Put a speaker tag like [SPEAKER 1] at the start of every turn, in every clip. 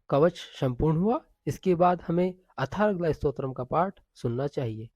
[SPEAKER 1] कवच संपूर्ण हुआ। इसके बाद हमें अथर्वशीर्ष स्तोत्रम का पाठ सुनना चाहिए।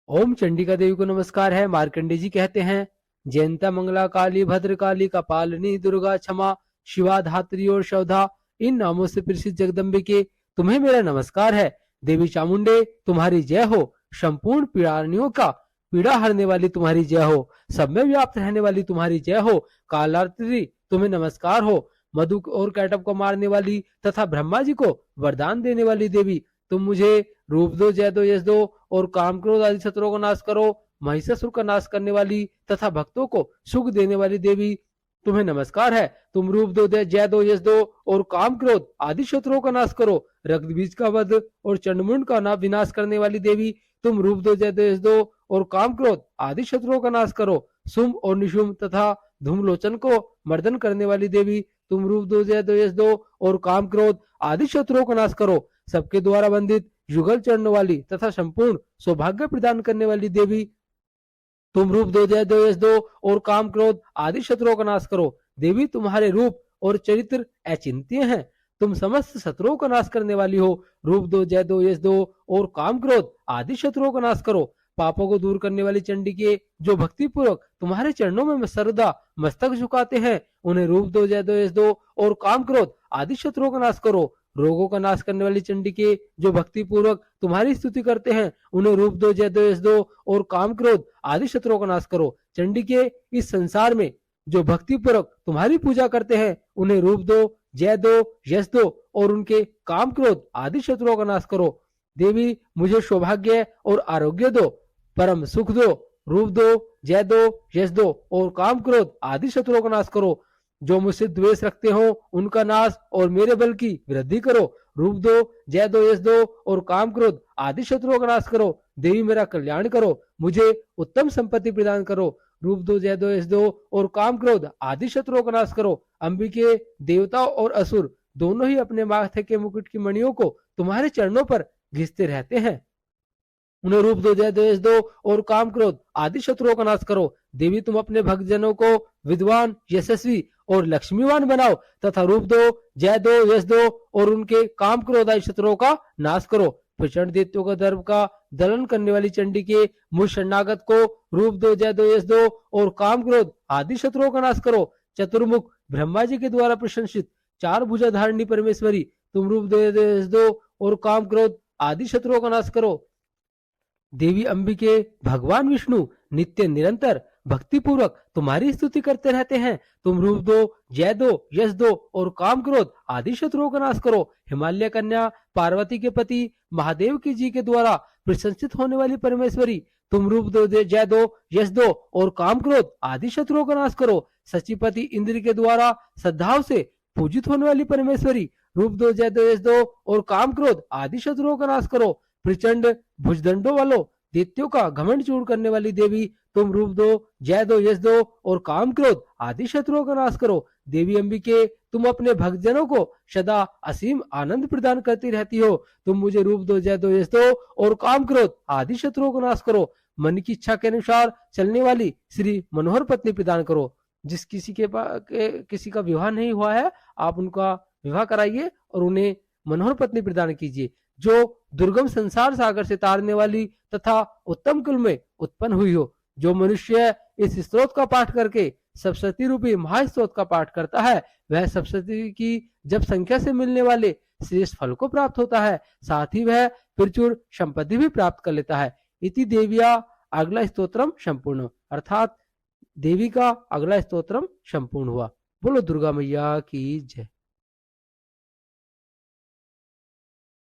[SPEAKER 1] ओम चंडिका देवी को नमस्कार है। मार्कंडे जी कहते हैं, जयंता मंगला काली भद्र काली कपालिनी दुर्गा क्षमा शिवा धात्री और शौधा, इन नामों से प्रसिद्ध जगदम्बे के तुम्हें मेरा नमस्कार है। देवी चामुंडे तुम्हारी जय हो। संपूर्ण पीड़ारियों का पीड़ा हरने वाली तुम्हारी जय हो। सब में व्याप्त रहने वाली तुम्हारी जय हो। कालार्त्री तुम्हें नमस्कार हो। मधु और कैटव को मारने वाली तथा ब्रह्मा जी को वरदान देने वाली देवी, तुम मुझे रूप दो, जय दो, यश दो और काम क्रोध आदि शत्रुओं का नाश करो। महिषासुर का नाश करने वाली तथा भक्तों को सुख देने वाली देवी, तुम्हें नमस्कार है। तुम रूप दो, जय दो, यश दो और काम क्रोध आदि शत्रुओं का नाश करो। रक्त बीज का वध और चंडमुंड का विनाश करने वाली देवी, तुम रूप दो, जय दो, यश दो और काम क्रोध आदि शत्रुओं का नाश करो। शुंभ और निशुंभ तथा धूमलोचन को मर्दन करने वाली देवी, तुम रूप दो, जय दो, यश दो और काम क्रोध आदि शत्रुओं का नाश करो। सबके द्वारा वंदित युगल चढ़ने वाली तथा संपूर्ण सौभाग्य प्रदान करने वाली देवी, तुम रूप दो, जय दो, यश दो और काम क्रोध आदि शत्रुओं का नाश करो। देवी तुम्हारे रूप और चरित्र अचिंत्य हैं। तुम समस्त शत्रुओं का नाश करने वाली हो। रूप दो, जय दो, यश दो और काम क्रोध आदि शत्रुओं का नाश करो। पापों को दूर करने वाली चंडी के जो भक्ति पूर्वक तुम्हारे चरणों में सर्वदा मस्तक झुकाते हैं, उन्हें रूप दो, जय दो, यश दो और काम क्रोध आदि शत्रुओं का नाश करो। रोगों का नाश करने वाली चंडी के जो भक्ति पूर्वक तुम्हारी स्तुति करते हैं, उन्हें रूप दो, जय दो, यश दो और काम क्रोध आदि शत्रुओं का नाश करो। चंडी के इस संसार में जो भक्ति पूर्वक तुम्हारी पूजा करते हैं, उन्हें रूप दो, जय दो, यश दो और उनके काम क्रोध आदि शत्रुओं का नाश करो। देवी मुझे सौभाग्य और आरोग्य दो, परम सुख दो। रूप दो, जय दो, यश दो और काम क्रोध आदि शत्रुओं का नाश करो। जो मुझसे द्वेष रखते हो उनका नाश और मेरे बल की वृद्धि करो। रूप दो, जय दो, यश दो और काम क्रोध आदि शत्रुओं का नाश करो। देवी मेरा कल्याण करो, मुझे उत्तम संपत्ति प्रदान करो। रूप दो, जय दो, यश दो और काम क्रोध आदि शत्रुओं का नाश करो। अंबिके, देवता और असुर दोनों ही अपने माथे के मुकुट की मणियों को तुम्हारे चरणों पर घिसते रहते हैं। उन्हें रूप दो, जय दो, यश दो और काम क्रोध आदि शत्रुओं का नाश करो। देवी तुम अपने भक्तजनों को विद्वान, यशस्वी और लक्ष्मीवान बनाओ तथा रूप दो, जय दो, यश दो और उनके काम क्रोध आदि शत्रुओं का नाश करो। प्रचंड दैत्यों का दर्प का दलन करने वाली चंडी के मुझ शरणागत को रूप दो, जय दो, यश दो और काम क्रोध आदि शत्रुओं का नाश करो। चतुर्मुख ब्रह्मा जी के द्वारा प्रशंसित चार भुजा धारिणी परमेश्वरी, तुम रूप दो, जय दो, यश दो और काम क्रोध आदि शत्रुओं का नाश करो। देवी अंबिके, भगवान विष्णु नित्य निरंतर भक्ति पूर्वक तुम्हारी स्तुति करते रहते हैं। तुम रूप दो, जय दो, यश दो और काम क्रोध आदि शत्रुओं का नाश करो। हिमालय कन्या पार्वती के पति महादेव की जी के द्वारा प्रशंसित होने वाली परमेश्वरी, तुम रूप दो, जय दो, यश दो और काम क्रोध आदि शत्रुओं का नाश करो। सचिपति इंद्र के द्वारा श्रद्धाओं से पूजित होने वाली परमेश्वरी, रूप दो, जय दो, यश दो और काम क्रोध आदि शत्रुओं का नाश करो। प्रचंड भुजदंडों वालों दैत्यों का घमंड चूर्ण करने वाली देवी, तुम रूप दो, जय दो, यश दो और काम क्रोध आदि शत्रुओं का नाश करो। देवी अंबिके, तुम अपने भक्तजनों को सदा असीम आनंद प्रदान करती रहती हो। तुम मुझे रूप दो, जय दो, यश दो और काम क्रोध आदि शत्रुओं का नाश करो। मन की इच्छा के अनुसार चलने वाली श्री मनोहर पत्नी प्रदान करो। जिस किसी का विवाह नहीं हुआ है, आप उनका विवाह कराइए और उन्हें मनोहर पत्नी प्रदान कीजिए, जो दुर्गम संसार सागर से तारने वाली तथा उत्तम कुल में उत्पन्न हुई हो। जो मनुष्य इस स्तोत्र का पाठ करके सप्तशती रूपी महास्तोत्र का पाठ करता है, वह सप्तशती की जब संख्या से मिलने वाले श्रेष्ठ फल को प्राप्त होता है, साथ ही वह प्रचुर संपत्ति भी प्राप्त कर लेता है। इति देविया अगला स्तोत्रम संपूर्ण, अर्थात देवी का अगला स्तोत्रम संपूर्ण हुआ। बोलो दुर्गा मैया की जय।